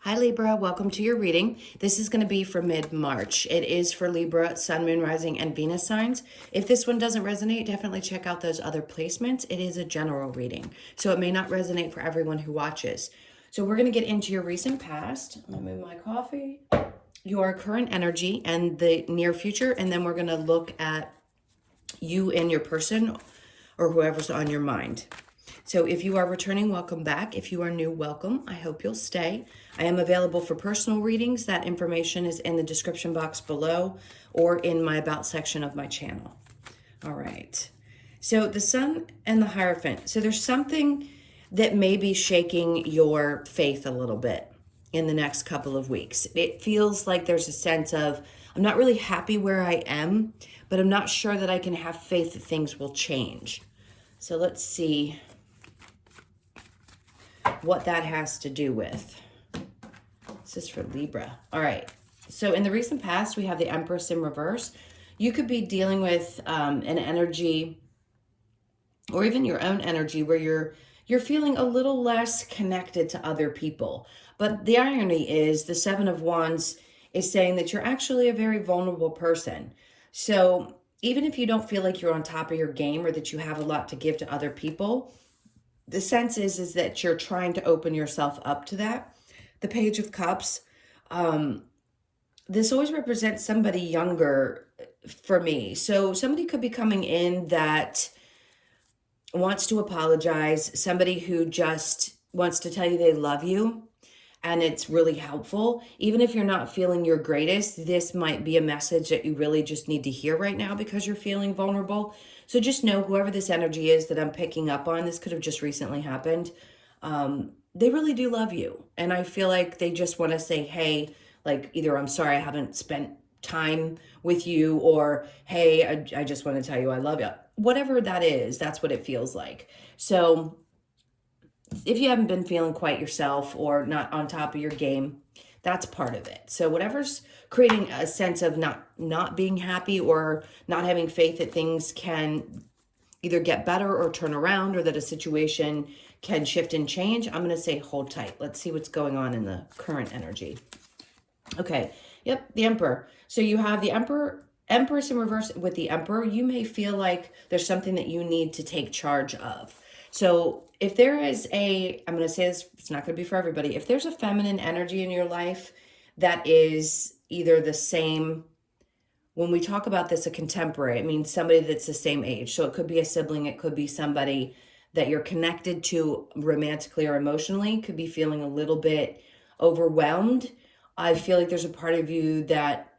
Hi Libra, welcome to your reading. This is going to be for mid-March. It is for Libra, Sun, Moon, Rising, and Venus signs. If this one doesn't resonate, definitely check out those other placements. It is a general reading, so it may not resonate for everyone who watches. So we're going to get into your recent past. I'm going to move my coffee. Your current energy and the near future, and then we're going to look at you and your person or whoever's on your mind. So if you are returning, welcome back. If you are new, welcome. I hope you'll stay. I am available for personal readings. That information is in the description box below or in my About section of my channel. All right. So the Sun and the Hierophant. So there's something that may be shaking your faith a little bit in the next couple of weeks. It feels like there's a sense of, I'm not really happy where I am, but I'm not sure that I can have faith that things will change. So let's see what that has to do with. This is for Libra. All right. So in the recent past, we have the Empress in reverse. You could be dealing with an energy or even your own energy where you're feeling a little less connected to other people. But the irony is the Seven of Wands is saying that you're actually a very vulnerable person. So even if you don't feel like you're on top of your game or that you have a lot to give to other people, the sense is that you're trying to open yourself up to that. The Page of Cups, this always represents somebody younger for me. So somebody could be coming in that wants to apologize, somebody who just wants to tell you they love you, and it's really helpful. Even if you're not feeling your greatest, this might be a message that you really just need to hear right now because you're feeling vulnerable. So just know whoever this energy is that I'm picking up on, this could have just recently happened. They really do love you. And I feel like they just want to say, hey, like either I'm sorry I haven't spent time with you, or hey, I just want to tell you I love you. Whatever that is, that's what it feels like. So if you haven't been feeling quite yourself or not on top of your game, that's part of it. So whatever's creating a sense of not being happy or not having faith that things can either get better or turn around, or that a situation can shift and change, I'm going to say hold tight. Let's see what's going on in the current energy. Okay. Yep. The Emperor. So you have the Empress in reverse with the Emperor. You may feel like there's something that you need to take charge of. So if there is I'm going to say this, it's not going to be for everybody. If there's a feminine energy in your life that is either the same, when we talk about this, a contemporary, it means somebody that's the same age. So it could be a sibling. It could be somebody that you're connected to romantically or emotionally, could be feeling a little bit overwhelmed. I feel like there's a part of you that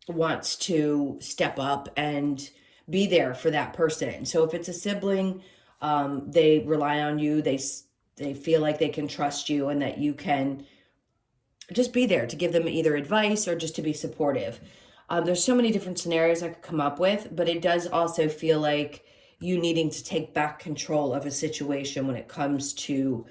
wants to step up and be there for that person. So if it's a sibling, they rely on you. They feel like they can trust you and that you can just be there to give them either advice or just to be supportive. There's so many different scenarios I could come up with, but it does also feel like you needing to take back control of a situation when it comes to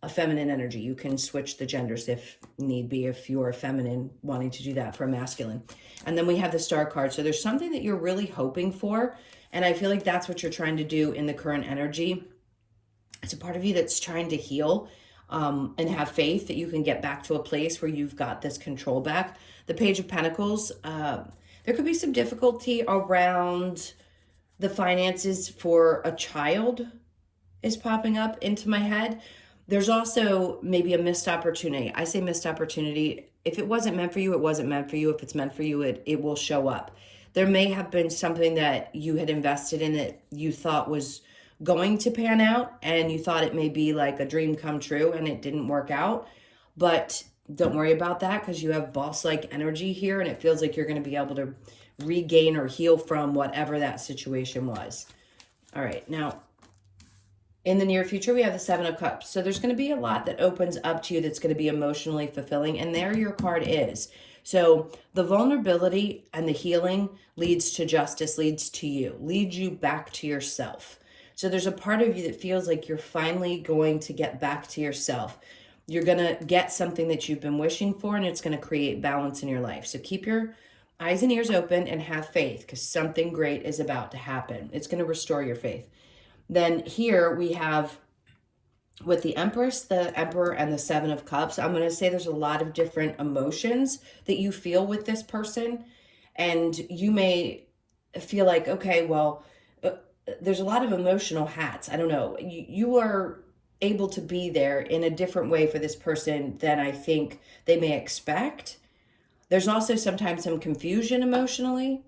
a feminine energy. You can switch the genders if need be, if you're a feminine wanting to do that for a masculine. And then we have the Star card. So there's something that you're really hoping for. And I feel like that's what you're trying to do in the current energy. It's a part of you that's trying to heal and have faith that you can get back to a place where you've got this control back. The Page of Pentacles, there could be some difficulty around the finances for a child is popping up into my head. There's also maybe a missed opportunity. I say missed opportunity. If it wasn't meant for you, it wasn't meant for you. If it's meant for you, it will show up. There may have been something that you had invested in that you thought was going to pan out, and you thought it may be like a dream come true, and it didn't work out. But don't worry about that, because you have boss-like energy here, and it feels like you're going to be able to regain or heal from whatever that situation was. All right, now in the near future, we have the Seven of Cups. So there's going to be a lot that opens up to you that's going to be emotionally fulfilling. And there your card is. So the vulnerability and the healing leads to justice, leads to you, leads you back to yourself. So there's a part of you that feels like you're finally going to get back to yourself. You're going to get something that you've been wishing for, and it's going to create balance in your life. So keep your eyes and ears open and have faith, because something great is about to happen. It's going to restore your faith. Then here we have with the Empress, the Emperor, and the Seven of Cups, I'm going to say there's a lot of different emotions that you feel with this person. And you may feel like, okay, well, there's a lot of emotional hats. I don't know. You are able to be there in a different way for this person than I think they may expect. There's also sometimes some confusion emotionally.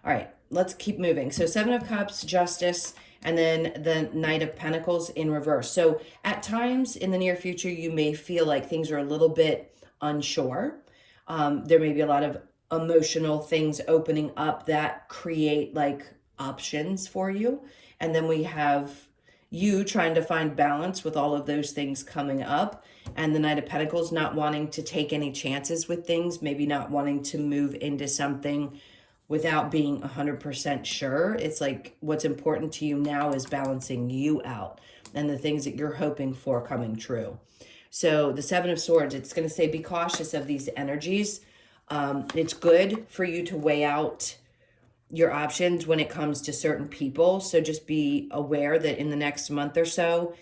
All right, let's keep moving. So Seven of Cups, Justice, and then the Knight of Pentacles in reverse. So at times in the near future, you may feel like things are a little bit unsure. There may be a lot of emotional things opening up that create like options for you. And then we have you trying to find balance with all of those things coming up, and the Knight of Pentacles not wanting to take any chances with things, maybe not wanting to move into something without being 100% sure. It's like what's important to you now is balancing you out and the things that you're hoping for coming true. So the Seven of Swords, it's going to say be cautious of these energies. It's good for you to weigh out your options when it comes to certain people. So just be aware that in the next month or so,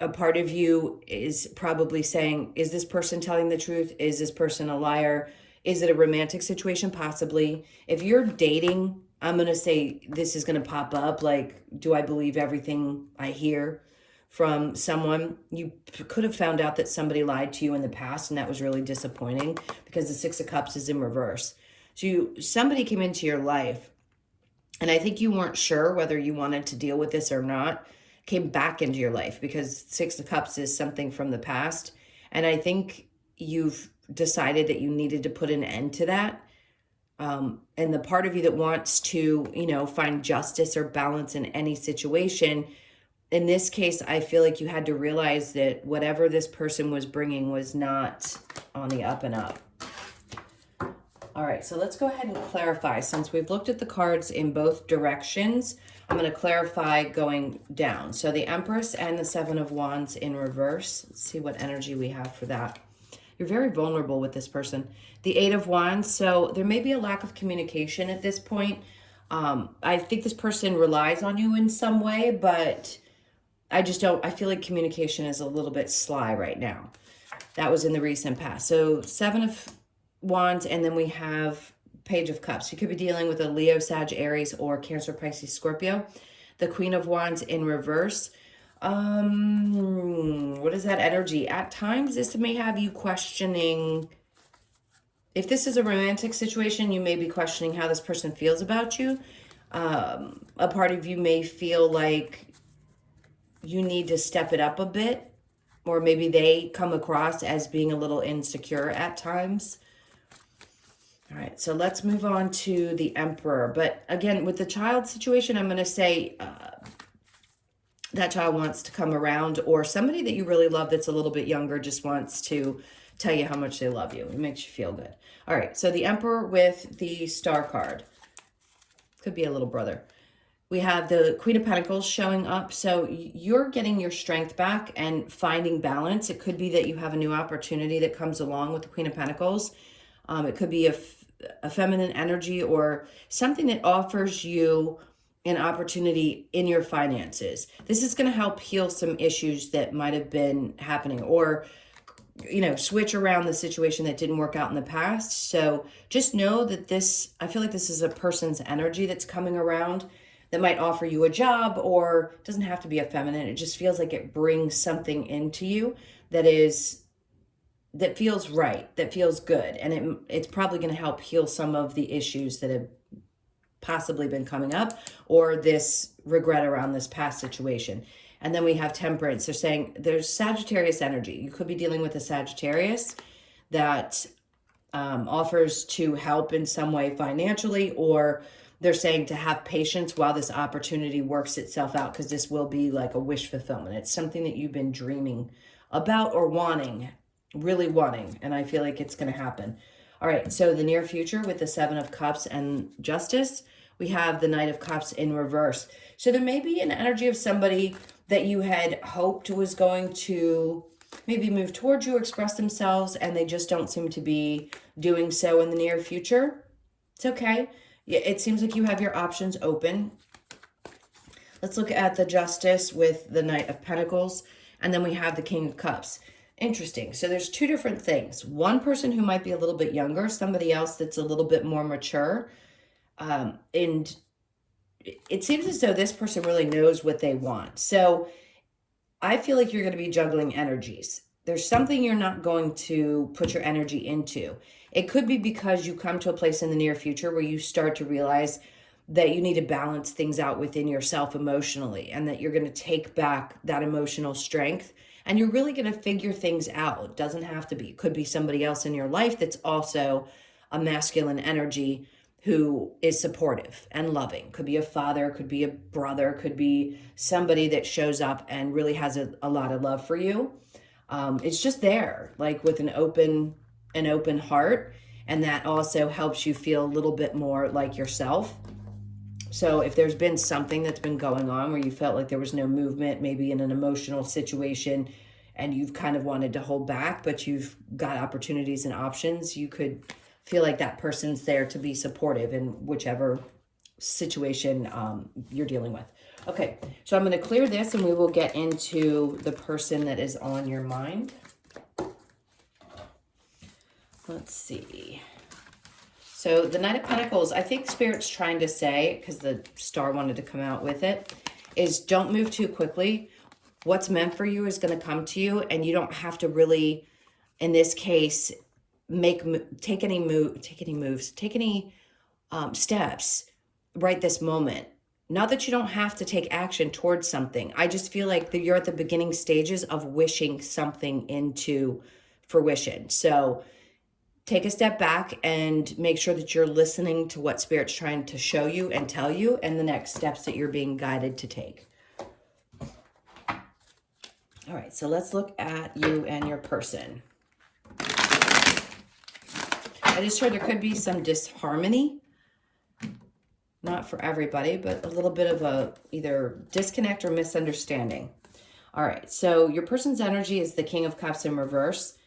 a part of you is probably saying, is this person telling the truth? Is this person a liar? Is it a romantic situation? Possibly. If you're dating, I'm going to say this is going to pop up. Like, do I believe everything I hear from someone? You could have found out that somebody lied to you in the past, and that was really disappointing because the Six of Cups is in reverse. So somebody came into your life, and I think you weren't sure whether you wanted to deal with this or not, came back into your life because Six of Cups is something from the past. And I think you've decided that you needed to put an end to that. And the part of you that wants to, find justice or balance in any situation, in this case, I feel like you had to realize that whatever this person was bringing was not on the up and up. All right, so let's go ahead and clarify. Since we've looked at the cards in both directions, I'm going to clarify going down. So the Empress and the Seven of Wands in reverse. Let's see what energy we have for that. You're very vulnerable with this person. The Eight of Wands, so there may be a lack of communication at this point. I think this person relies on you in some way, but I feel like communication is a little bit sly right now. That was in the recent past. So Seven of Wands, and then we have Page of Cups. You could be dealing with a Leo, Sag, Aries, or Cancer, Pisces, Scorpio. The Queen of Wands in reverse. What is that energy? At times, this may have you questioning. If this is a romantic situation, you may be questioning how this person feels about you. A part of you may feel like you need to step it up a bit, or maybe they come across as being a little insecure at times. All right, so let's move on to the Emperor. But again, with the child situation, I'm going to say that child wants to come around, or somebody that you really love that's a little bit younger just wants to tell you how much they love you. It makes you feel good. All right, so the Emperor with the Star card. Could be a little brother. We have the Queen of Pentacles showing up. So you're getting your strength back and finding balance. It could be that you have a new opportunity that comes along with the Queen of Pentacles. It could be a feminine energy or something that offers you an opportunity in your finances. This is going to help heal some issues that might have been happening, or switch around the situation that didn't work out in the past. So just know that I feel like this is a person's energy that's coming around that might offer you a job, or it doesn't have to be a feminine. It just feels like it brings something into you that feels right, that feels good. And it's probably going to help heal some of the issues that have possibly been coming up, or this regret around this past situation. And then we have Temperance. They're saying there's Sagittarius energy. You could be dealing with a Sagittarius that offers to help in some way financially, or they're saying to have patience while this opportunity works itself out, because this will be like a wish fulfillment. It's something that you've been dreaming about or wanting, really wanting, and I feel like it's going to happen. All right, so the near future with the Seven of Cups and Justice, we have the Knight of Cups in reverse. So there may be an energy of somebody that you had hoped was going to maybe move towards you, express themselves, and they just don't seem to be doing so in the near future. It's okay. It seems like you have your options open. Let's look at the Justice with the Knight of Pentacles, and then we have the King of Cups. Interesting. So there's two different things. One person who might be a little bit younger, somebody else that's a little bit more mature. And it seems as though this person really knows what they want. So I feel like you're going to be juggling energies. There's something you're not going to put your energy into. It could be because you come to a place in the near future where you start to realize that you need to balance things out within yourself emotionally, and that you're going to take back that emotional strength, and you're really going to figure things out. It doesn't have to be. It could be somebody else in your life that's also a masculine energy who is supportive and loving. Could be a father, could be a brother, could be somebody that shows up and really has a lot of love for you. It's just there, like with an open heart, and that also helps you feel a little bit more like yourself. So if there's been something that's been going on where you felt like there was no movement, maybe in an emotional situation, and you've kind of wanted to hold back, but you've got opportunities and options, you could feel like that person's there to be supportive in whichever situation you're dealing with. Okay, so I'm going to clear this and we will get into the person that is on your mind. Let's see. So the Knight of Pentacles, I think Spirit's trying to say, because the star wanted to come out with it, is don't move too quickly. What's meant for you is going to come to you, and you don't have to really, in this case, take any steps right this moment. Not that you don't have to take action towards something. I just feel like that you're at the beginning stages of wishing something into fruition. So take a step back and make sure that you're listening to what Spirit's trying to show you and tell you, and the next steps that you're being guided to take. All right, so let's look at you and your person. I just heard there could be some disharmony. Not for everybody, but a little bit of a either disconnect or misunderstanding. All right, so your person's energy is the King of Cups in reverse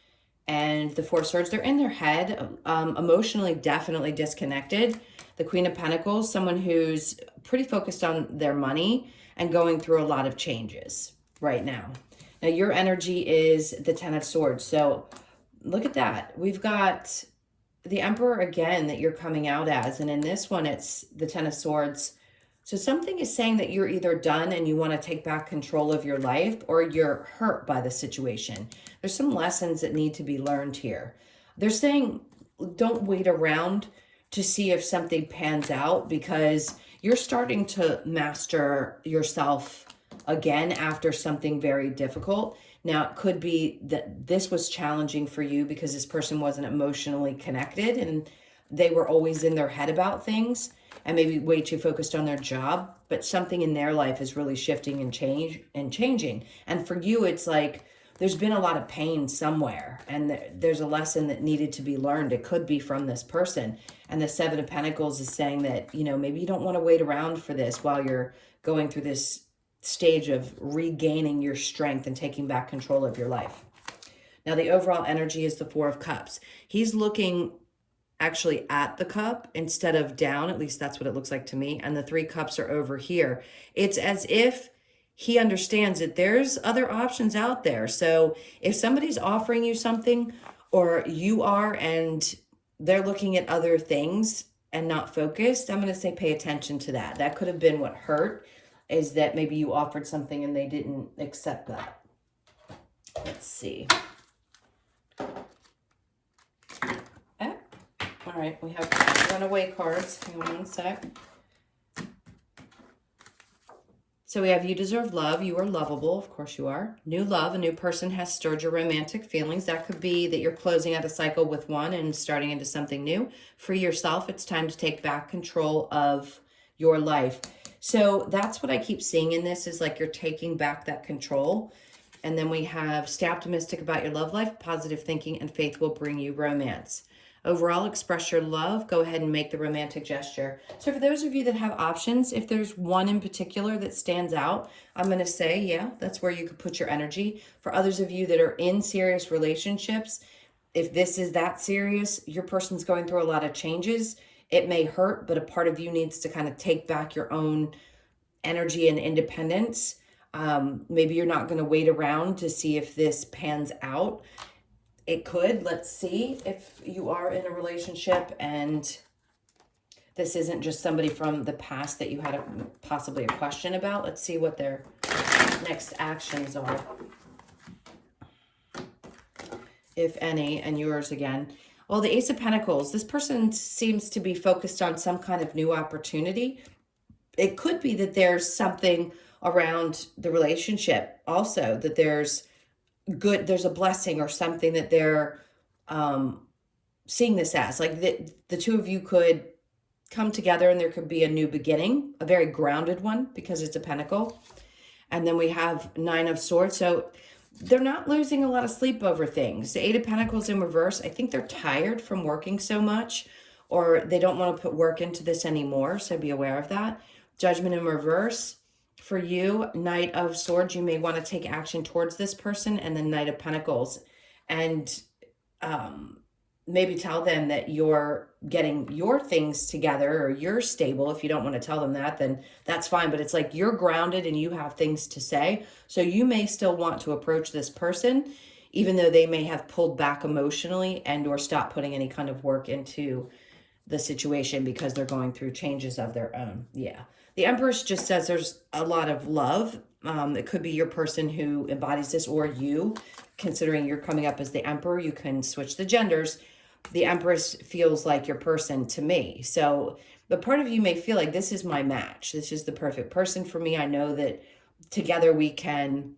and the Four of Swords. They're in their head, emotionally definitely disconnected. The Queen of Pentacles, someone who's pretty focused on their money and going through a lot of changes right now. Now, your energy is the Ten of Swords. So look at that. We've got the Emperor again that you're coming out as. And in this one, it's the Ten of Swords. So something is saying that you're either done and you want to take back control of your life, or you're hurt by the situation. There's some lessons that need to be learned here. They're saying don't wait around to see if something pans out, because you're starting to master yourself again after something very difficult. Now, it could be that this was challenging for you because this person wasn't emotionally connected and they were always in their head about things and maybe way too focused on their job, but something in their life is really shifting and changing. And for you, it's like there's been a lot of pain somewhere, and there's a lesson that needed to be learned. It could be from this person. And the Seven of Pentacles is saying that, you know, maybe you don't want to wait around for this while you're going through this stage of regaining your strength and taking back control of your life. Now, the overall energy is the Four of Cups. He's looking actually at the cup instead of down. At least that's what it looks like to me. And the Three Cups are over here. It's as if he understands that there's other options out there. So if somebody's offering you something, or you are, and they're looking at other things and not focused, I'm going to say pay attention to that. That could have been what hurt, is that maybe you offered something and they didn't accept that. Let's see. All right, we have runaway cards. Hang on one sec. So we have you deserve love. You are lovable. Of course you are. New love. A new person has stirred your romantic feelings. That could be that you're closing out a cycle with one and starting into something new. For yourself, it's time to take back control of your life. So that's what I keep seeing in this, is like you're taking back that control. And then we have stay optimistic about your love life. Positive thinking and faith will bring you romance. Overall, express your love. Go ahead and make the romantic gesture. So for those of you that have options, if there's one in particular that stands out, I'm going to say, yeah, that's where you could put your energy. For others of you that are in serious relationships, if this is that serious, your person's going through a lot of changes. It may hurt, but a part of you needs to kind of take back your own energy and independence. Maybe you're not going to wait around to see if this pans out. It could. Let's see if you are in a relationship and this isn't just somebody from the past that you had possibly a question about. Let's see what their next actions are, if any, and yours again. Well, the Ace of Pentacles, this person seems to be focused on some kind of new opportunity. It could be that there's something around the relationship also, that there's a blessing or something that they're seeing this as. Like the two of you could come together and there could be a new beginning, a very grounded one because it's a pentacle. And then we have Nine of Swords. So they're not losing a lot of sleep over things. The Eight of Pentacles in reverse, I think they're tired from working so much, or they don't want to put work into this anymore. So be aware of that. Judgment in reverse. For you, Knight of Swords, you may want to take action towards this person, and then Knight of Pentacles. And maybe tell them that you're getting your things together or you're stable. If you don't want to tell them that, then that's fine. But it's like you're grounded and you have things to say. So you may still want to approach this person, even though they may have pulled back emotionally and or stop putting any kind of work into the situation because they're going through changes of their own. Yeah. The Empress just says there's a lot of love. It could be your person who embodies this, or you, considering you're coming up as the Emperor. You can switch the genders. The Empress feels like your person to me. So the part of you may feel like this is my match. This is the perfect person for me. I know that together we can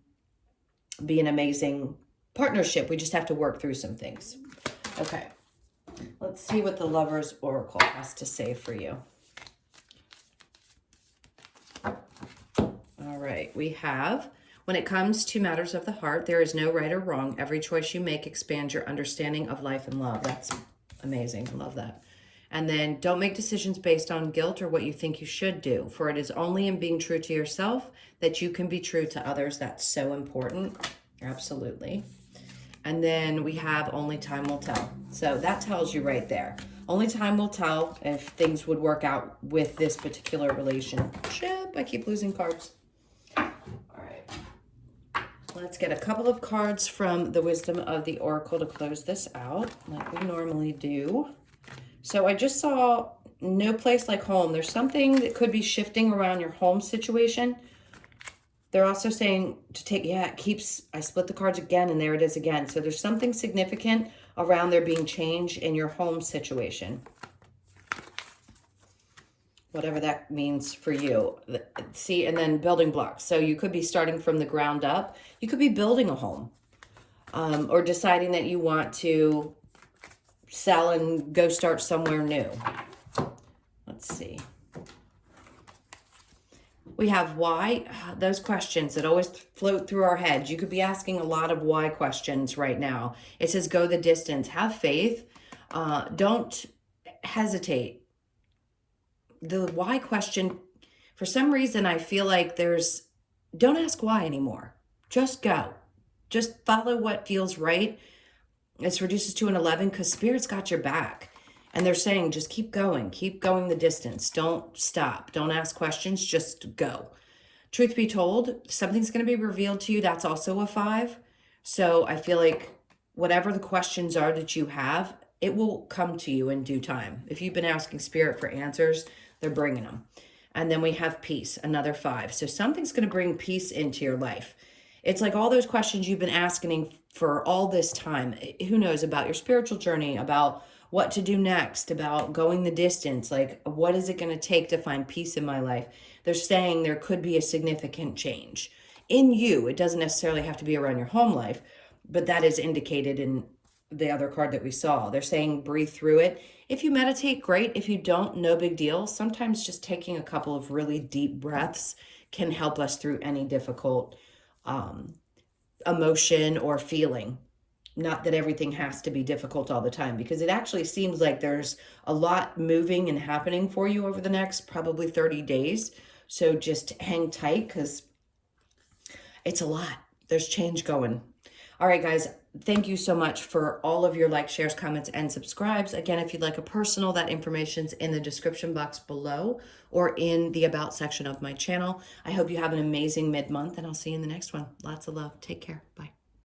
be an amazing partnership. We just have to work through some things. Okay. Let's see what the Lover's Oracle has to say for you. All right. We have, when it comes to matters of the heart, there is no right or wrong. Every choice you make expands your understanding of life and love. That's amazing. I love that. And then don't make decisions based on guilt or what you think you should do, for it is only in being true to yourself that you can be true to others. That's so important. Absolutely. And then we have only time will tell. So that tells you right there. Only time will tell if things would work out with this particular relationship. I keep losing cards. All right. Let's get a couple of cards from the Wisdom of the Oracle to close this out, like we normally do. So I just saw no place like home. There's something that could be shifting around your home situation. They're also saying to take, yeah, it keeps, I split the cards again, and there it is again. So there's something significant around there being change in your home situation. Whatever that means for you. See, and then building blocks. So you could be starting from the ground up. You could be building a home, or deciding that you want to sell and go start somewhere new. Let's see. We have why, those questions that always float through our heads. You could be asking a lot of why questions right now. It says go the distance, have faith, don't hesitate. The why question, for some reason, I feel like don't ask why anymore. Just go. Just follow what feels right. It reduces to an 11 because Spirit's got your back. And they're saying, just keep going the distance. Don't stop. Don't ask questions. Just go. Truth be told, something's going to be revealed to you. That's also a 5. So I feel like whatever the questions are that you have, it will come to you in due time. If you've been asking Spirit for answers, they're bringing them. And then we have peace, another 5. So something's going to bring peace into your life. It's like all those questions you've been asking for all this time. Who knows about your spiritual journey, about what to do next, about going the distance, like what is it going to take to find peace in my life? They're saying there could be a significant change in you. It doesn't necessarily have to be around your home life, but that is indicated in the other card that we saw. They're saying breathe through it. If you meditate, great. If you don't, no big deal. Sometimes just taking a couple of really deep breaths can help us through any difficult emotion or feeling. Not that everything has to be difficult all the time, because it actually seems like there's a lot moving and happening for you over the next probably 30 days. So just hang tight because it's a lot. There's change going. All right, guys, thank you so much for all of your likes, shares, comments, and subscribes. Again, if you'd like a personal, that information's in the description box below or in the about section of my channel. I hope you have an amazing mid-month, and I'll see you in the next one. Lots of love. Take care. Bye.